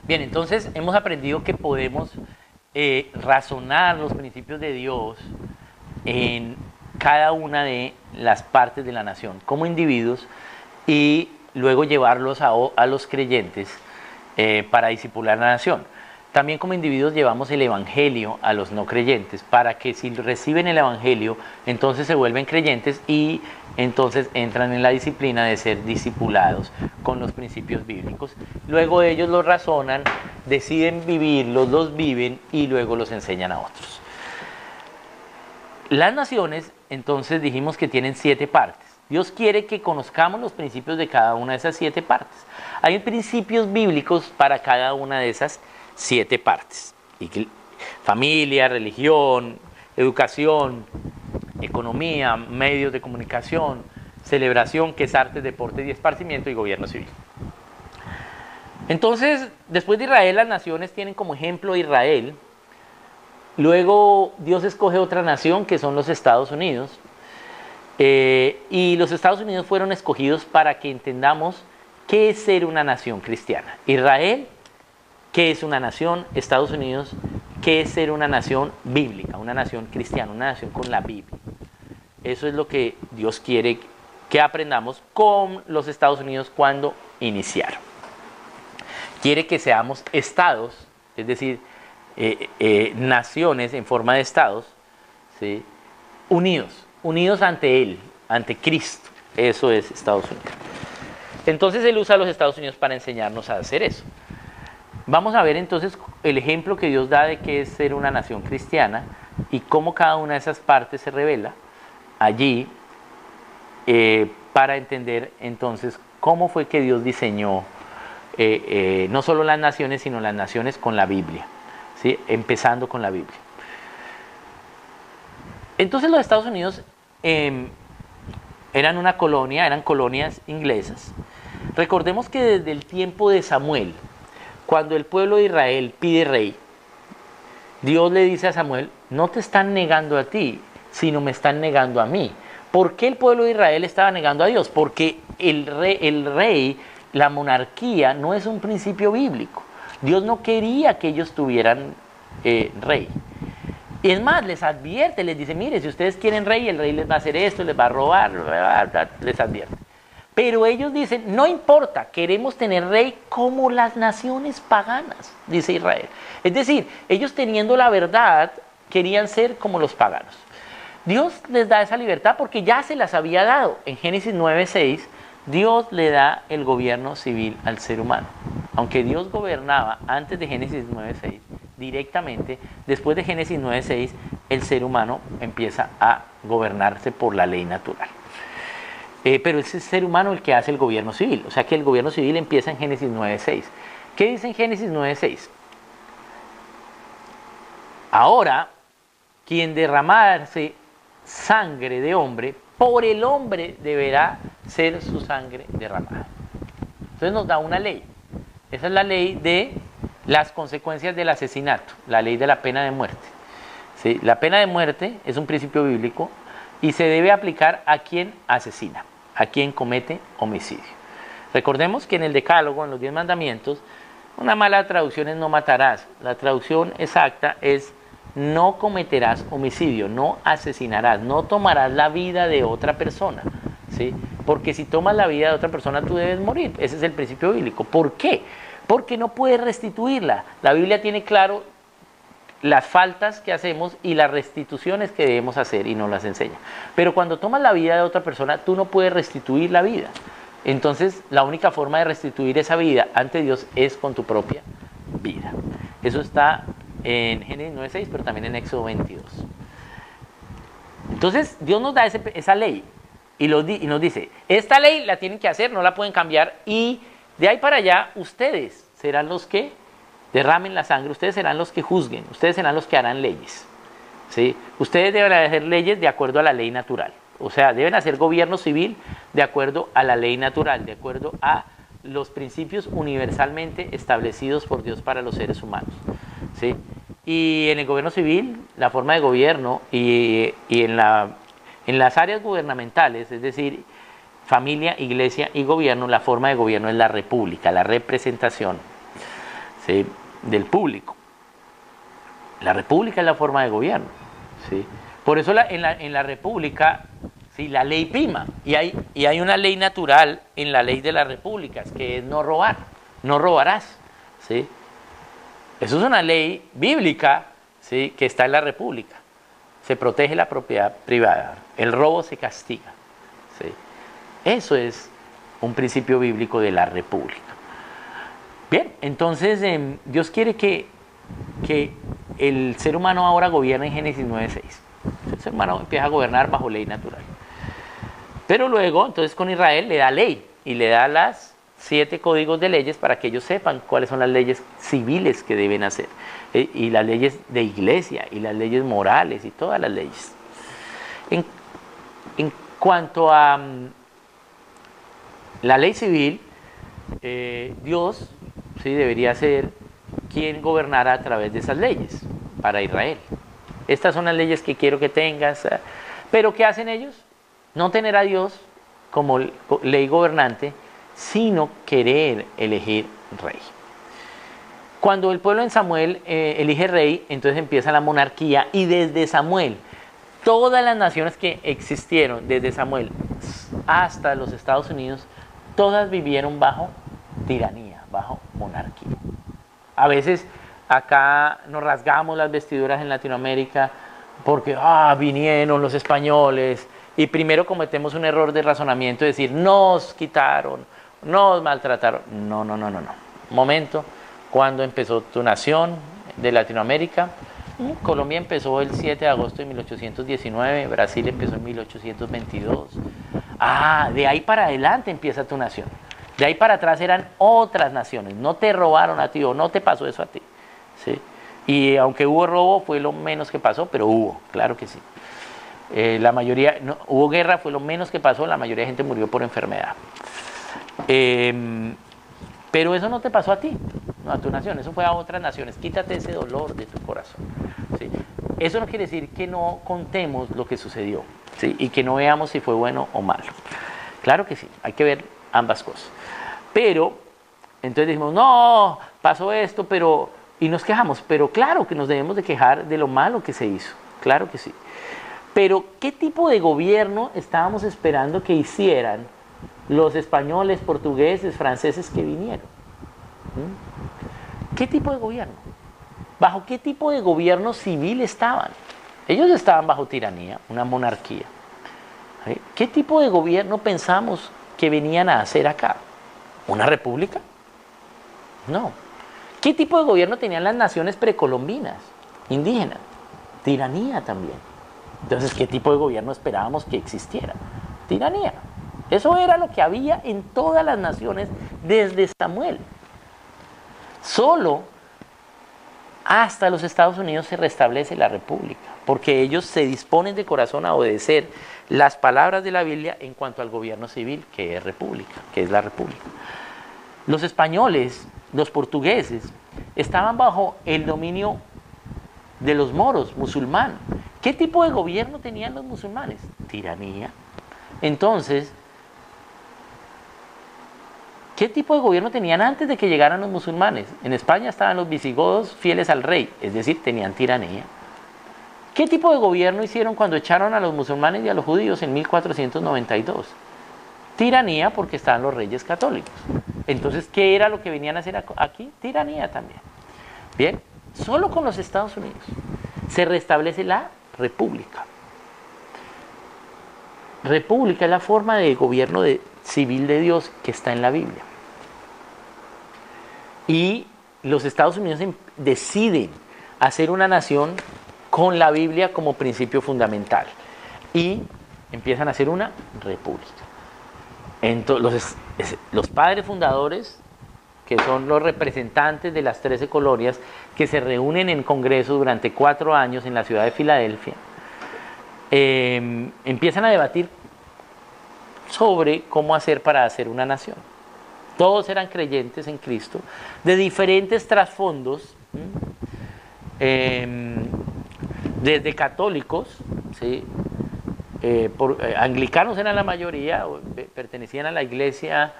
Bien, entonces hemos aprendido que podemos razonar los principios de Dios en cada una de las partes de la nación como individuos y luego llevarlos a los creyentes para discipular a la nación. También como individuos llevamos el evangelio a los no creyentes para que si reciben el evangelio entonces se vuelven creyentes y entonces entran en la disciplina de ser discipulados con los principios bíblicos. Luego ellos los razonan, deciden vivirlos, los viven y luego los enseñan a otros. Las naciones entonces dijimos que tienen 7 partes. Dios quiere que conozcamos los principios de cada una de esas 7 partes. Hay principios bíblicos para cada una de esas 7 partes. Familia, religión, educación, economía, medios de comunicación, celebración, que es arte, deporte y esparcimiento, y gobierno civil. Entonces, después de Israel, las naciones tienen como ejemplo a Israel. Luego Dios escoge otra nación que son los Estados Unidos. Y los Estados Unidos fueron escogidos para que entendamos qué es ser una nación cristiana. Israel, ¿qué es una nación? Estados Unidos, ¿qué es ser una nación bíblica? Una nación cristiana, una nación con la Biblia. Eso es lo que Dios quiere que aprendamos con los Estados Unidos cuando iniciaron. Quiere que seamos estados, es decir, naciones en forma de estados, ¿sí? Unidos ante Él, ante Cristo. Eso es Estados Unidos. Entonces Él usa a los Estados Unidos para enseñarnos a hacer eso. Vamos a ver entonces el ejemplo que Dios da de qué es ser una nación cristiana y cómo cada una de esas partes se revela allí para entender entonces cómo fue que Dios diseñó no solo las naciones, sino las naciones con la Biblia, ¿sí? Empezando con la Biblia. Entonces los Estados Unidos eran una colonia, eran colonias inglesas. Recordemos que desde el tiempo de Samuel, cuando el pueblo de Israel pide rey, Dios le dice a Samuel, no te están negando a ti, sino me están negando a mí. ¿Por qué el pueblo de Israel estaba negando a Dios? Porque el rey, la monarquía, no es un principio bíblico. Dios no quería que ellos tuvieran rey. Y es más, les advierte, les dice, mire, si ustedes quieren rey, el rey les va a hacer esto, les va a robar, les advierte. Pero ellos dicen, no importa, queremos tener rey como las naciones paganas, dice Israel. Es decir, ellos teniendo la verdad, querían ser como los paganos. Dios les da esa libertad porque ya se las había dado. En Génesis 9:6, Dios le da el gobierno civil al ser humano. Aunque Dios gobernaba antes de Génesis 9:6, directamente, después de Génesis 9:6, el ser humano empieza a gobernarse por la ley natural. Pero es el ser humano el que hace el gobierno civil. O sea que el gobierno civil empieza en Génesis 9:6. ¿Qué dice en Génesis 9:6? Ahora, quien derramase sangre de hombre, por el hombre deberá ser su sangre derramada. Entonces nos da una ley. Esa es la ley de las consecuencias del asesinato, la ley de la pena de muerte. ¿Sí? La pena de muerte es un principio bíblico y se debe aplicar a quien asesina, a quien comete homicidio. Recordemos que en el Decálogo, en los 10 mandamientos, una mala traducción es no matarás. La traducción exacta es no cometerás homicidio, no asesinarás, no tomarás la vida de otra persona, ¿sí? Porque si tomas la vida de otra persona tú debes morir. Ese es el principio bíblico. ¿Por qué? Porque no puedes restituirla. La Biblia tiene claro las faltas que hacemos y las restituciones que debemos hacer y nos las enseña. Pero cuando tomas la vida de otra persona, tú no puedes restituir la vida. Entonces, la única forma de restituir esa vida ante Dios es con tu propia vida. Eso está en Génesis 9:6, pero también en Éxodo 22. Entonces, Dios nos da esa ley y nos dice, esta ley la tienen que hacer, no la pueden cambiar, y de ahí para allá ustedes serán los que derramen la sangre, ustedes serán los que juzguen, ustedes serán los que harán leyes, ¿sí? Ustedes deben hacer leyes de acuerdo a la ley natural, o sea, deben hacer gobierno civil de acuerdo a la ley natural, de acuerdo a los principios universalmente establecidos por Dios para los seres humanos, ¿sí? Y en el gobierno civil, la forma de gobierno y en las áreas gubernamentales, es decir, familia, iglesia y gobierno, la forma de gobierno es la república, la representación. ¿sí?, del público. La república es la forma de gobierno, ¿sí? Por eso en la república, ¿sí?, la ley prima, y hay una ley natural en la ley de las repúblicas, que es no robar, no robarás, ¿sí? Eso es una ley bíblica, ¿sí?, que está en la república. Se protege la propiedad privada, el robo se castiga, ¿sí? Eso es un principio bíblico de la república. Bien, entonces Dios quiere que el ser humano ahora gobierne en Génesis 9:6. El ser humano empieza a gobernar bajo ley natural. Pero luego, entonces con Israel le da ley y le da las 7 códigos de leyes para que ellos sepan cuáles son las leyes civiles que deben hacer. Y las leyes de iglesia y las leyes morales y todas las leyes. En cuanto a la ley civil, Dios, sí, debería ser quien gobernara a través de esas leyes para Israel. Estas son las leyes que quiero que tengas. Pero ¿qué hacen ellos? No tener a Dios como ley gobernante, sino querer elegir rey. Cuando el pueblo en Samuel elige rey, entonces empieza la monarquía, y desde Samuel, todas las naciones que existieron desde Samuel hasta los Estados Unidos, todas vivieron bajo tiranía, bajo monarquía. A veces acá nos rasgamos las vestiduras en Latinoamérica porque vinieron los españoles, y primero cometemos un error de razonamiento de decir, nos quitaron, nos maltrataron. No. Momento, ¿cuándo empezó tu nación de Latinoamérica? Colombia empezó el 7 de agosto de 1819, Brasil empezó en 1822. De ahí para adelante empieza tu nación. De ahí para atrás eran otras naciones. No te robaron a ti, o no te pasó eso a ti, ¿sí? Y aunque hubo robo, fue lo menos que pasó, pero hubo, claro que sí. La mayoría, hubo guerra, fue lo menos que pasó, la mayoría de gente murió por enfermedad. Pero eso no te pasó a ti, no a tu nación, eso fue a otras naciones. Quítate ese dolor de tu corazón, ¿sí? Eso no quiere decir que no contemos lo que sucedió, ¿sí?, y que no veamos si fue bueno o malo. Claro que sí, hay que ver ambas cosas. Pero, entonces decimos, no, pasó esto, y nos quejamos. Pero claro que nos debemos de quejar de lo malo que se hizo, claro que sí. Pero, ¿qué tipo de gobierno estábamos esperando que hicieran los españoles, portugueses, franceses que vinieron? ¿Qué tipo de gobierno? ¿Bajo qué tipo de gobierno civil estaban? Ellos estaban bajo tiranía, una monarquía. ¿Sí? ¿Qué tipo de gobierno pensamos que venían a hacer acá? ¿Una república? No. ¿Qué tipo de gobierno tenían las naciones precolombinas, indígenas? Tiranía también. Entonces, ¿qué tipo de gobierno esperábamos que existiera? Tiranía. Eso era lo que había en todas las naciones desde Samuel. Solo hasta los Estados Unidos se restablece la república, porque ellos se disponen de corazón a obedecer las palabras de la Biblia en cuanto al gobierno civil, que es república, que es la república. Los españoles, los portugueses, estaban bajo el dominio de los moros, musulmán. ¿Qué tipo de gobierno tenían los musulmanes? Tiranía. Entonces, ¿qué tipo de gobierno tenían antes de que llegaran los musulmanes? En España estaban los visigodos fieles al rey, es decir, tenían tiranía. ¿Qué tipo de gobierno hicieron cuando echaron a los musulmanes y a los judíos en 1492? Tiranía, porque estaban los reyes católicos. Entonces, ¿qué era lo que venían a hacer aquí? Tiranía también. Bien, solo con los Estados Unidos se restablece la república. República es la forma de gobierno civil de Dios que está en la Biblia. Y los Estados Unidos deciden hacer una nación con la Biblia como principio fundamental. Y empiezan a hacer una república. Entonces, los padres fundadores, que son los representantes de las 13 colonias, que se reúnen en congreso durante 4 años en la ciudad de Filadelfia, empiezan a debatir sobre cómo hacer para hacer una nación. Todos eran creyentes en Cristo, de diferentes trasfondos, desde católicos, ¿sí? Anglicanos eran la mayoría, pertenecían a la iglesia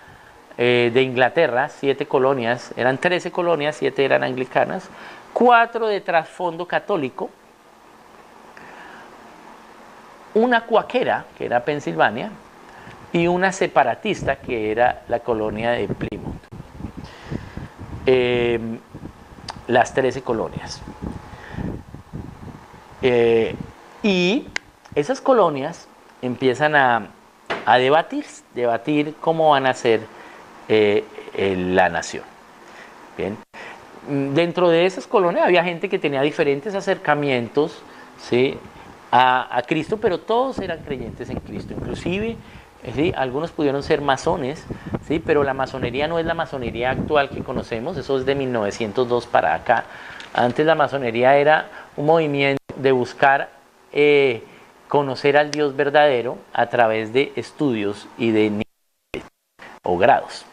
de Inglaterra, 7 colonias, eran 13 colonias, 7 eran anglicanas, 4 de trasfondo católico, una cuáquera, que era Pensilvania, y una separatista, que era la colonia de Plymouth. Las 13 colonias. Y esas colonias empiezan a debatir cómo van a ser la nación. Bien. Dentro de esas colonias había gente que tenía diferentes acercamientos, ¿sí?, a Cristo, pero todos eran creyentes en Cristo. Inclusive, ¿sí?, algunos pudieron ser masones, ¿sí?, pero la masonería no es la masonería actual que conocemos, eso es de 1902 para acá. Antes la masonería era un movimiento de buscar conocer al Dios verdadero a través de estudios y de niveles o grados.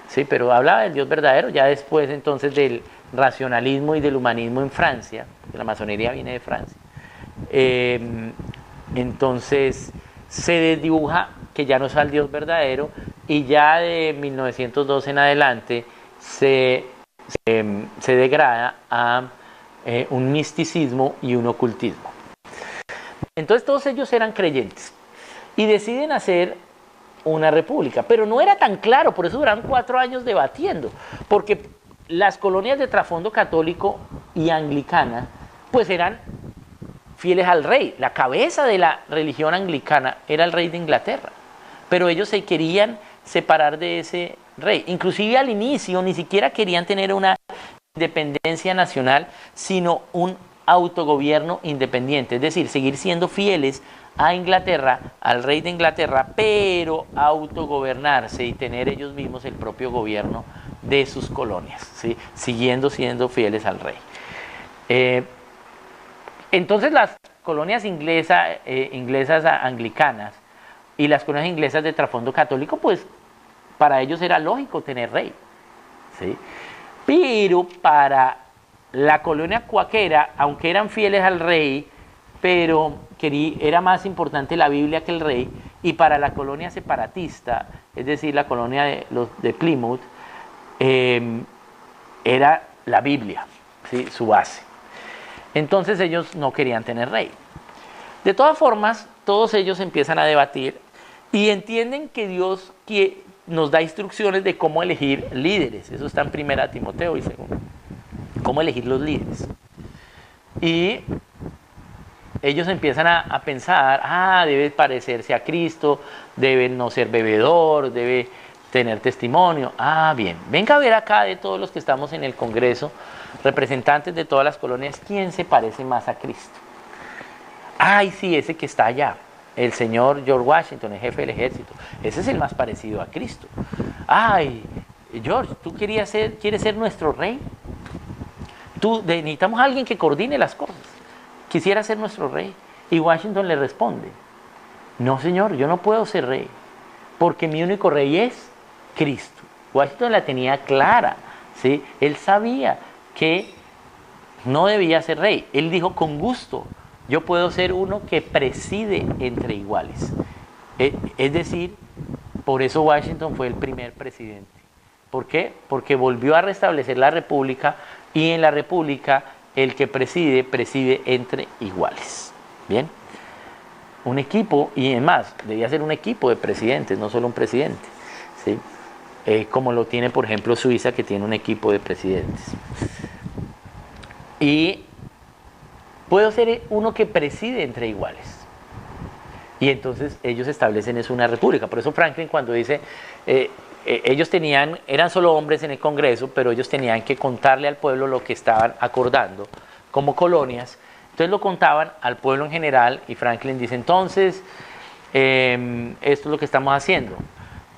Sí, pero hablaba del Dios verdadero ya después entonces del racionalismo y del humanismo en Francia, que la masonería viene de Francia. Entonces se desdibuja que ya no es al Dios verdadero, y ya de 1902 en adelante se degrada a un misticismo y un ocultismo. Entonces todos ellos eran creyentes y deciden hacer una república, pero no era tan claro, por eso duraron 4 años debatiendo, porque las colonias de trasfondo católico y anglicana pues eran fieles al rey. La cabeza de la religión anglicana era el rey de Inglaterra, pero ellos se querían separar de ese rey. Inclusive al inicio ni siquiera querían tener una independencia nacional, sino un autogobierno independiente, es decir, seguir siendo fieles a Inglaterra, al rey de Inglaterra, pero autogobernarse y tener ellos mismos el propio gobierno de sus colonias, ¿sí?, siguiendo siendo fieles al rey. Entonces las colonias inglesas anglicanas y las colonias inglesas de trasfondo católico, pues para ellos era lógico tener rey, ¿sí? Pero para la colonia cuáquera, aunque eran fieles al rey, pero era más importante la Biblia que el rey, y para la colonia separatista, es decir, la colonia de Plymouth, era la Biblia, ¿sí?, su base. Entonces ellos no querían tener rey. De todas formas, todos ellos empiezan a debatir y entienden que Dios nos da instrucciones de cómo elegir líderes. Eso está en 1 Timoteo y 2. Cómo elegir los líderes. Y ellos empiezan a pensar, debe parecerse a Cristo, debe no ser bebedor, debe tener testimonio. Bien, venga a ver acá de todos los que estamos en el Congreso, representantes de todas las colonias, ¿quién se parece más a Cristo? Sí, ese que está allá, el señor George Washington, el jefe del ejército, ese es el más parecido a Cristo. George, ¿tú quieres ser nuestro rey? Necesitamos a alguien que coordine las cosas. Quisiera ser nuestro rey. Y Washington le responde, no señor, yo no puedo ser rey, porque mi único rey es Cristo. Washington la tenía clara, ¿sí? Él sabía que no debía ser rey. Él dijo, con gusto, yo puedo ser uno que preside entre iguales. Es decir, por eso Washington fue el primer presidente. ¿Por qué? Porque volvió a restablecer la república, y en la república el que preside entre iguales. Bien, un equipo, y además debía ser un equipo de presidentes, no solo un presidente, ¿sí? Como lo tiene por ejemplo Suiza, que tiene un equipo de presidentes. Y puedo ser uno que preside entre iguales. Y entonces ellos establecen eso, una república. Por eso Franklin, cuando dice, ellos eran solo hombres en el Congreso, pero ellos tenían que contarle al pueblo lo que estaban acordando como colonias. Entonces lo contaban al pueblo en general, y Franklin dice, entonces, esto es lo que estamos haciendo.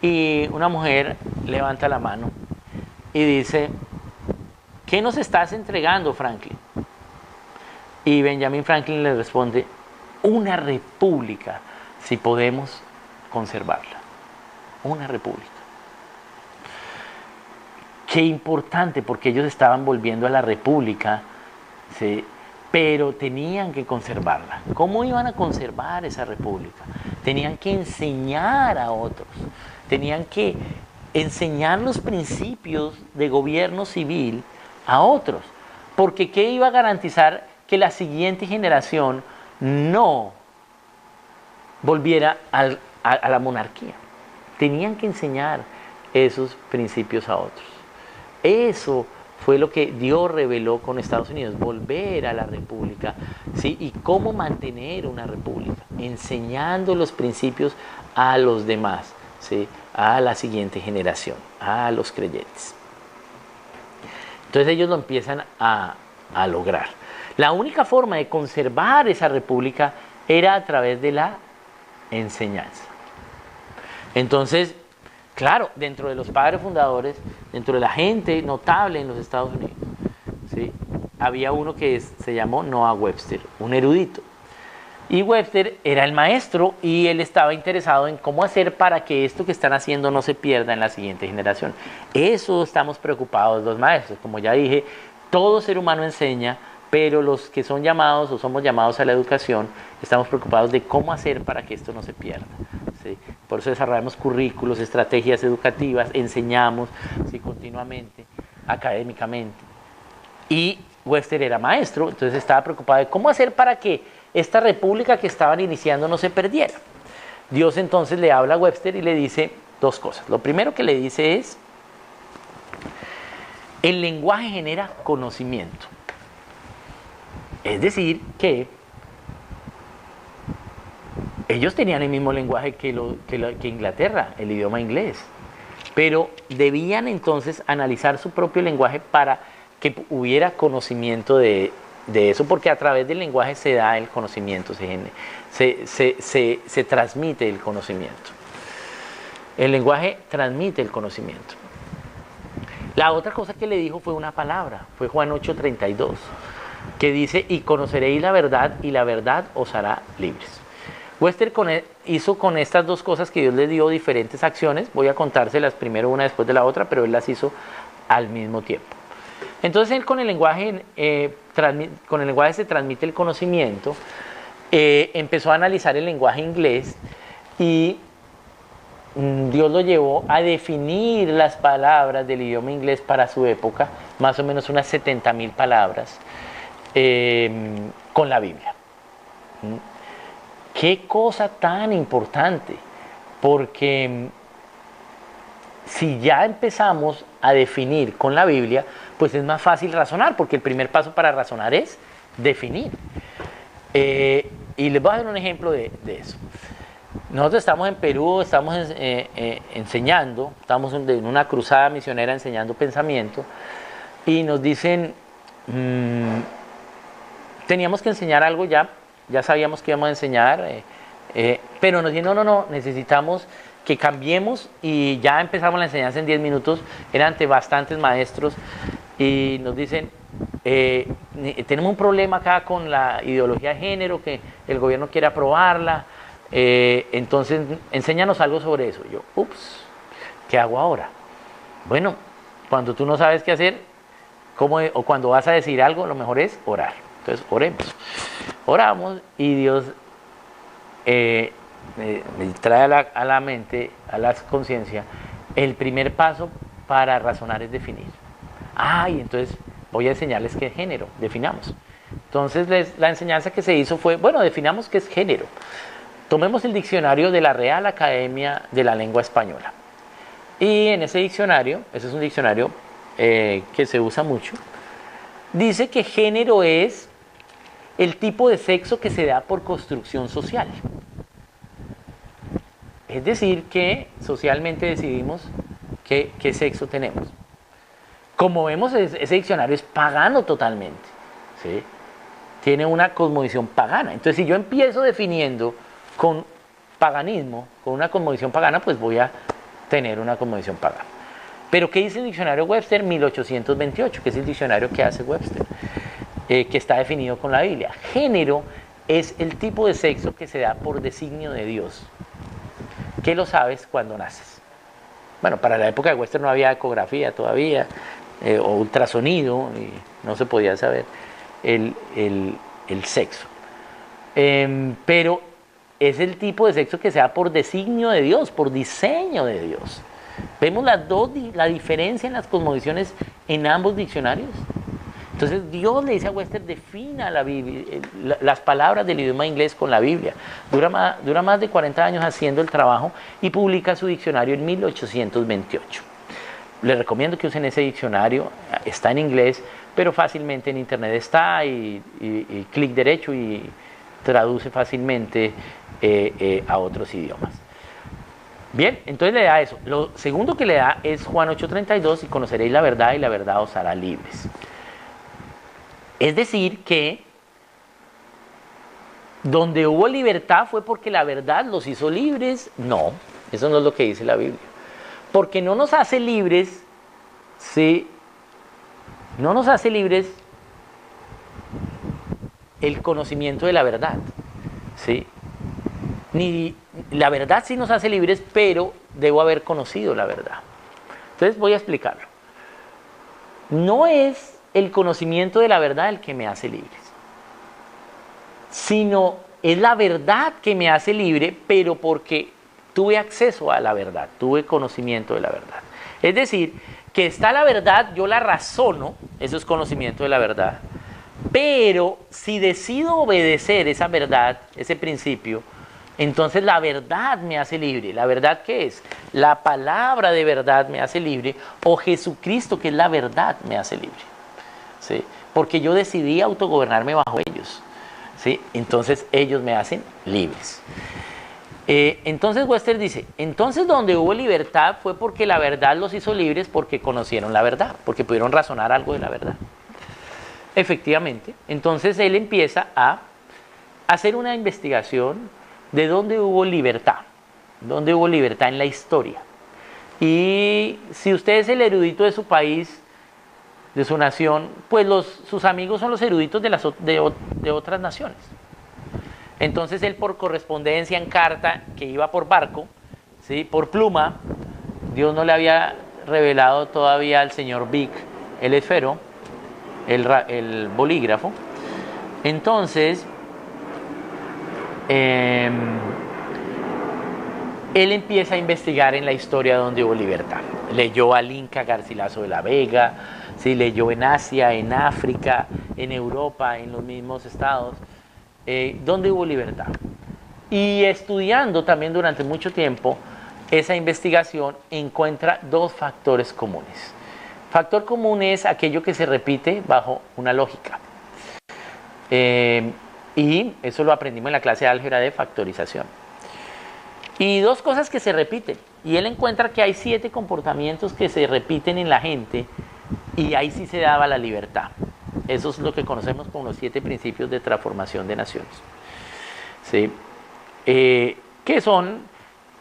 Y una mujer levanta la mano y dice, ¿qué nos estás entregando, Franklin? Y Benjamin Franklin le responde, una república, si podemos conservarla. Una república. Qué importante, porque ellos estaban volviendo a la república, ¿sí?, pero tenían que conservarla. ¿Cómo iban a conservar esa república? Tenían que enseñar a otros, tenían que enseñar los principios de gobierno civil a otros. Porque ¿qué iba a garantizar que la siguiente generación no volviera a la monarquía? Tenían que enseñar esos principios a otros. Eso fue lo que Dios reveló con Estados Unidos, volver a la república, ¿sí? Y cómo mantener una república, enseñando los principios a los demás, ¿sí? A la siguiente generación, a los creyentes. Entonces ellos lo empiezan a lograr. La única forma de conservar esa república era a través de la enseñanza. Entonces, claro, dentro de los padres fundadores, dentro de la gente notable en los Estados Unidos, ¿sí? Había uno que se llamó Noah Webster, un erudito. Y Webster era el maestro y él estaba interesado en cómo hacer para que esto que están haciendo no se pierda en la siguiente generación. Eso estamos preocupados los maestros. Como ya dije, todo ser humano enseña, pero los que son llamados o somos llamados a la educación, estamos preocupados de cómo hacer para que esto no se pierda, ¿sí? Por eso desarrollamos currículos, estrategias educativas, enseñamos, ¿sí? Continuamente, académicamente. Y Webster era maestro, entonces estaba preocupado de cómo hacer para que esta república que estaban iniciando no se perdiera. Dios entonces le habla a Webster y le dice dos cosas. Lo primero que le dice es, el lenguaje genera conocimiento. Es decir, que ellos tenían el mismo lenguaje que Inglaterra, el idioma inglés, pero debían entonces analizar su propio lenguaje para que hubiera conocimiento de eso, porque a través del lenguaje se da el conocimiento, se transmite el conocimiento. El lenguaje transmite el conocimiento. La otra cosa que le dijo fue una palabra, fue Juan 8:32, que dice, y conoceréis la verdad, y la verdad os hará libres. Webster hizo con estas dos cosas que Dios le dio diferentes acciones. Voy a contárselas primero una después de la otra, pero él las hizo al mismo tiempo. Entonces él con el lenguaje se transmite el conocimiento. Empezó a analizar el lenguaje inglés y Dios lo llevó a definir las palabras del idioma inglés para su época, más o menos unas 70,000 palabras, con la Biblia. Qué cosa tan importante, porque si ya empezamos a definir con la Biblia, pues es más fácil razonar, porque el primer paso para razonar es definir. Y les voy a dar un ejemplo de eso. Nosotros estamos en Perú, estamos enseñando, estamos en una cruzada misionera enseñando pensamiento, y nos dicen, teníamos que enseñar algo ya sabíamos que íbamos a enseñar, pero nos dicen, no, necesitamos que cambiemos, y ya empezamos la enseñanza en 10 minutos, eran ante bastantes maestros, y nos dicen, tenemos un problema acá con la ideología de género, que el gobierno quiere aprobarla, entonces enséñanos algo sobre eso. Yo, ¿qué hago ahora? Bueno, cuando tú no sabes qué hacer, o cuando vas a decir algo, lo mejor es orar. Entonces oremos. Oramos y Dios me trae a la mente, a la conciencia, el primer paso para razonar es definir. Y entonces voy a enseñarles qué es género, definamos. Entonces la enseñanza que se hizo fue, bueno, definamos qué es género. Tomemos el diccionario de la Real Academia de la Lengua Española. Y en ese diccionario, ese es un diccionario que se usa mucho, dice que género es el tipo de sexo que se da por construcción social. Es decir, que socialmente decidimos qué sexo tenemos. Como vemos, ese diccionario es pagano totalmente, ¿sí? Tiene una cosmovisión pagana. Entonces, si yo empiezo definiendo con paganismo, con una cosmovisión pagana, pues voy a tener una cosmovisión pagana. Pero ¿qué dice el diccionario Webster 1828? Que es el diccionario que hace Webster, que está definido con la Biblia. Género es el tipo de sexo que se da por designio de Dios, que lo sabes cuando naces. Bueno, para la época de Webster no había ecografía todavía, o ultrasonido, y no se podía saber el sexo. Pero es el tipo de sexo que se da por designio de Dios, por diseño de Dios. Vemos la diferencia en las cosmovisiones en ambos diccionarios. Entonces Dios le dice a Webster, defina las palabras del idioma inglés con la Biblia. Dura más de 40 años haciendo el trabajo y publica su diccionario en 1828. Les recomiendo que usen ese diccionario, está en inglés, pero fácilmente en internet está y clic derecho y traduce fácilmente a otros idiomas. Bien, entonces le da eso. Lo segundo que le da es Juan 8:32, y conoceréis la verdad y la verdad os hará libres. Es decir que donde hubo libertad fue porque la verdad los hizo libres. No, eso no es lo que dice la Biblia. Porque no nos hace libres, ¿sí? No nos hace libres el conocimiento de la verdad, ¿sí? Ni la verdad sí nos hace libres, pero debo haber conocido la verdad. Entonces voy a explicarlo. No es el conocimiento de la verdad el que me hace libres, sino es la verdad que me hace libre, pero porque tuve acceso a la verdad, tuve conocimiento de la verdad. Es decir, que está la verdad, yo la razono, eso es conocimiento de la verdad, pero si decido obedecer esa verdad, ese principio, entonces la verdad me hace libre. ¿La verdad qué es? La palabra de verdad me hace libre, o Jesucristo, que es la verdad, me hace libre. ¿Sí? Porque yo decidí autogobernarme bajo ellos. ¿Sí? Entonces ellos me hacen libres. Entonces Webster dice, entonces donde hubo libertad fue porque la verdad los hizo libres, porque conocieron la verdad, porque pudieron razonar algo de la verdad. Efectivamente, entonces él empieza a hacer una investigación de dónde hubo libertad en la historia. Y si usted es el erudito de su país, de su nación, pues sus amigos son los eruditos de otras naciones. Entonces él, por correspondencia en carta, que iba por barco, ¿sí? Por pluma, Dios no le había revelado todavía al señor Vic el esfero, el bolígrafo. Entonces él empieza a investigar en la historia donde hubo libertad. Leyó al Inca Garcilaso de la Vega, ¿sí? Leyó en Asia, en África, en Europa, en los mismos estados, donde hubo libertad. Y estudiando también durante mucho tiempo esa investigación, encuentra dos factores comunes. Factor común es aquello que se repite bajo una lógica. Y eso lo aprendimos en la clase de álgebra de factorización. Y dos cosas que se repiten. Y él encuentra que hay 7 comportamientos que se repiten en la gente, y ahí sí se daba la libertad. Eso es lo que conocemos como los 7 principios de transformación de naciones. ¿Sí? Que son,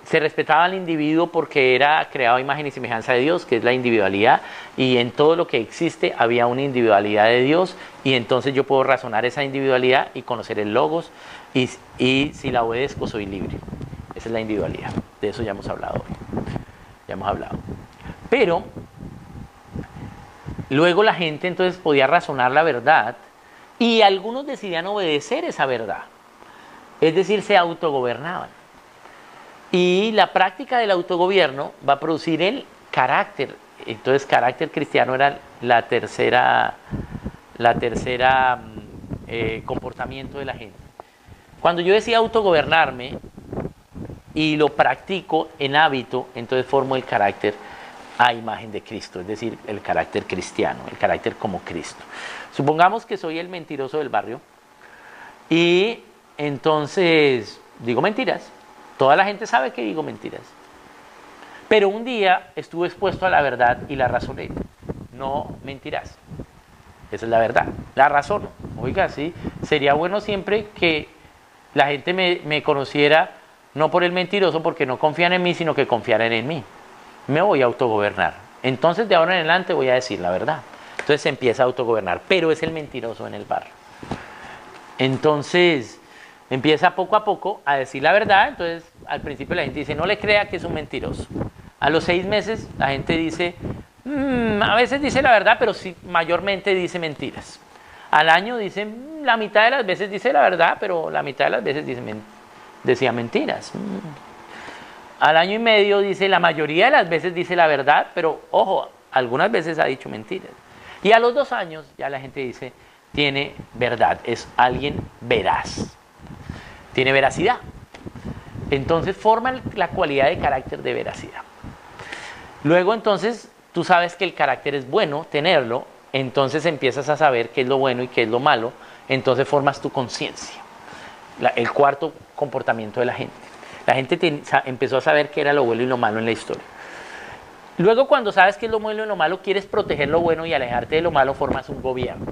se respetaba al individuo porque era creado a imagen y semejanza de Dios, que es la individualidad, y en todo lo que existe había una individualidad de Dios, y entonces yo puedo razonar esa individualidad y conocer el logos, y si la obedezco soy libre. Esa es la individualidad. De eso ya hemos hablado hoy. Ya hemos hablado. Pero luego la gente entonces podía razonar la verdad, y algunos decidían obedecer esa verdad. Es decir, se autogobernaban. Y la práctica del autogobierno va a producir el carácter. Entonces, carácter cristiano era la tercera comportamiento de la gente. Cuando yo decía autogobernarme y lo practico en hábito, entonces formo el carácter a imagen de Cristo, es decir, el carácter cristiano, el carácter como Cristo. Supongamos que soy el mentiroso del barrio y entonces digo mentiras. Toda la gente sabe que digo mentiras. Pero un día estuve expuesto a la verdad y la razoné. No mentirás. Esa es la verdad. La razono. Oiga, sí, sería bueno siempre que la gente me conociera no por el mentiroso, porque no confían en mí, sino que confiaran en mí. Me voy a autogobernar. Entonces de ahora en adelante voy a decir la verdad. Entonces se empieza a autogobernar, pero es el mentiroso en el barrio. Entonces empieza poco a poco a decir la verdad. Entonces al principio la gente dice, no le crea que es un mentiroso. A los 6 meses la gente dice, a veces dice la verdad, pero sí, mayormente dice mentiras. Al año dicen, la mitad de las veces dice la verdad, pero la mitad de las veces decía mentiras. Al año y medio dice, la mayoría de las veces dice la verdad, pero ojo, algunas veces ha dicho mentiras. Y a los 2 años ya la gente dice, tiene verdad, es alguien veraz, tiene veracidad. Entonces forma la cualidad de carácter de veracidad. Luego entonces tú sabes que el carácter es bueno tenerlo, entonces empiezas a saber qué es lo bueno y qué es lo malo, entonces formas tu conciencia. El cuarto comportamiento de la gente. La gente empezó a saber qué era lo bueno y lo malo en la historia. Luego cuando sabes qué es lo bueno y lo malo, quieres proteger lo bueno y alejarte de lo malo, formas un gobierno,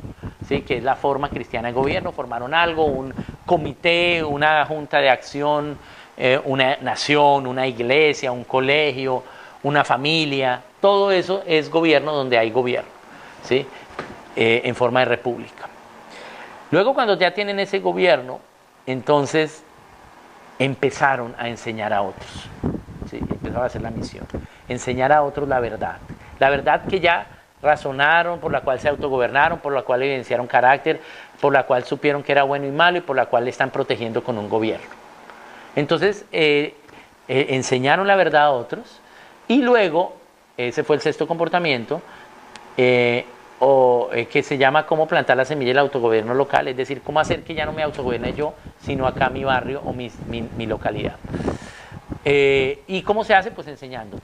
¿sí? Que es la forma cristiana de gobierno. Formaron algo, un comité, una junta de acción, una nación, una iglesia, un colegio, una familia. Todo eso es gobierno donde hay gobierno, ¿sí? En forma de república. Luego cuando ya tienen ese gobierno, entonces empezaron a enseñar a otros, ¿sí? Empezaron a hacer la misión, enseñar a otros la verdad que ya razonaron, por la cual se autogobernaron, por la cual evidenciaron carácter, por la cual supieron que era bueno y malo y por la cual le están protegiendo con un gobierno. Entonces enseñaron la verdad a otros y luego, ese fue el sexto comportamiento, que se llama cómo plantar la semilla del autogobierno local, es decir, cómo hacer que ya no me autogobierne yo, sino acá mi barrio o mi localidad. ¿Y cómo se hace? Pues enseñando.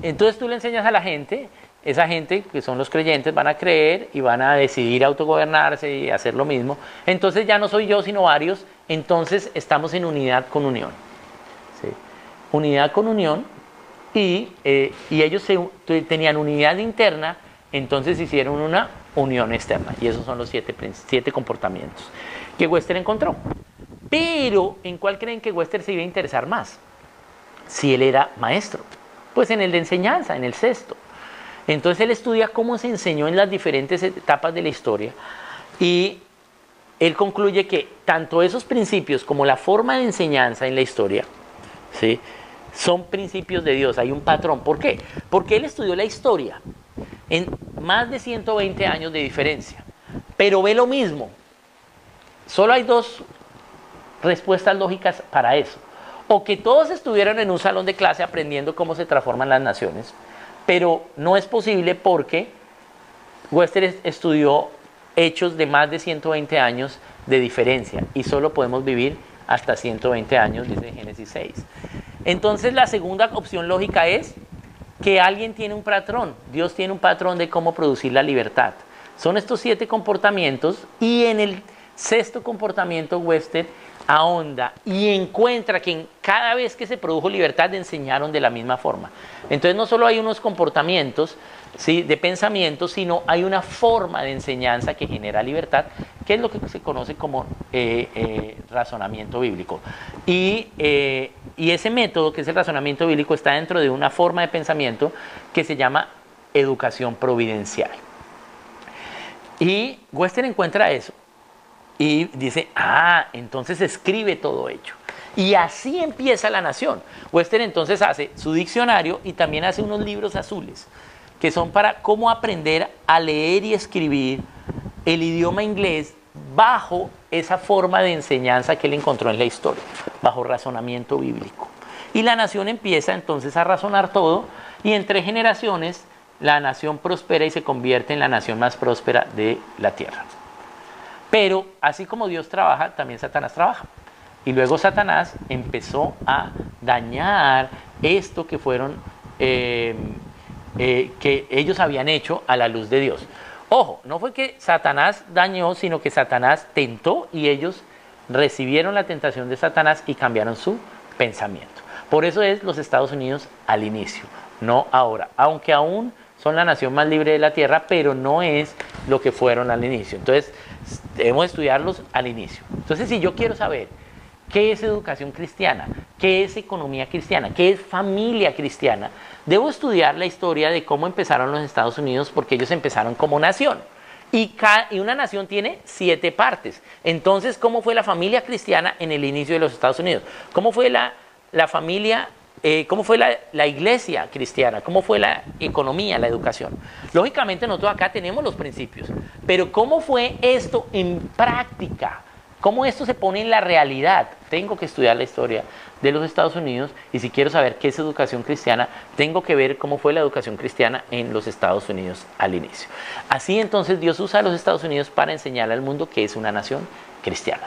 Entonces tú le enseñas a la gente, esa gente que son los creyentes van a creer y van a decidir autogobernarse y hacer lo mismo. Entonces ya no soy yo, sino varios, entonces estamos en unidad con unión. ¿Sí? Unidad con unión y ellos tenían unidad interna. Entonces hicieron una unión externa. Y esos son los 7 comportamientos que Webster encontró. Pero, ¿en cuál creen que Webster se iba a interesar más? Si él era maestro. Pues en el de enseñanza, en el sexto. Entonces él estudia cómo se enseñó en las diferentes etapas de la historia. Y él concluye que tanto esos principios como la forma de enseñanza en la historia, ¿sí?, son principios de Dios. Hay un patrón. ¿Por qué? Porque él estudió la historia en más de 120 años de diferencia, pero ve lo mismo. Solo hay 2 respuestas lógicas para eso. O que todos estuvieron en un salón de clase aprendiendo cómo se transforman las naciones, pero no es posible porque Webster estudió hechos de más de 120 años de diferencia y solo podemos vivir hasta 120 años, dice Génesis 6. Entonces la segunda opción lógica es que alguien tiene un patrón, Dios tiene un patrón de cómo producir la libertad. Son estos 7 comportamientos y en el sexto comportamiento Webster ahonda y encuentra que cada vez que se produjo libertad enseñaron de la misma forma. Entonces no solo hay unos comportamientos, ¿sí?, de pensamiento, sino hay una forma de enseñanza que genera libertad, que es lo que se conoce como razonamiento bíblico. Y ese método, que es el razonamiento bíblico, está dentro de una forma de pensamiento que se llama educación providencial. Y Webster encuentra eso y dice, entonces escribe todo ello. Y así empieza la nación. Webster entonces hace su diccionario y también hace unos libros azules, que son para cómo aprender a leer y escribir el idioma inglés bajo esa forma de enseñanza que él encontró en la historia, bajo razonamiento bíblico. Y la nación empieza entonces a razonar todo y en 3 generaciones la nación prospera y se convierte en la nación más próspera de la tierra. Pero así como Dios trabaja, también Satanás trabaja. Y luego Satanás empezó a dañar esto que fueron, que ellos habían hecho a la luz de Dios. Ojo, no fue que Satanás dañó, sino que Satanás tentó y ellos recibieron la tentación de Satanás y cambiaron su pensamiento. Por eso es los Estados Unidos al inicio, no ahora. Aunque aún son la nación más libre de la tierra, pero no es lo que fueron al inicio. Entonces, debemos estudiarlos al inicio. Entonces, si yo quiero saber qué es educación cristiana, qué es economía cristiana, qué es familia cristiana, debo estudiar la historia de cómo empezaron los Estados Unidos, porque ellos empezaron como nación. Y una nación tiene 7 partes. Entonces, ¿cómo fue la familia cristiana en el inicio de los Estados Unidos? ¿Cómo fue la familia, cómo fue la iglesia cristiana? ¿Cómo fue la economía, la educación? Lógicamente nosotros acá tenemos los principios, pero ¿cómo fue esto en práctica ¿Cómo esto se pone en la realidad? Tengo que estudiar la historia de los Estados Unidos y si quiero saber qué es educación cristiana, tengo que ver cómo fue la educación cristiana en los Estados Unidos al inicio. Así entonces Dios usa a los Estados Unidos para enseñarle al mundo que es una nación cristiana.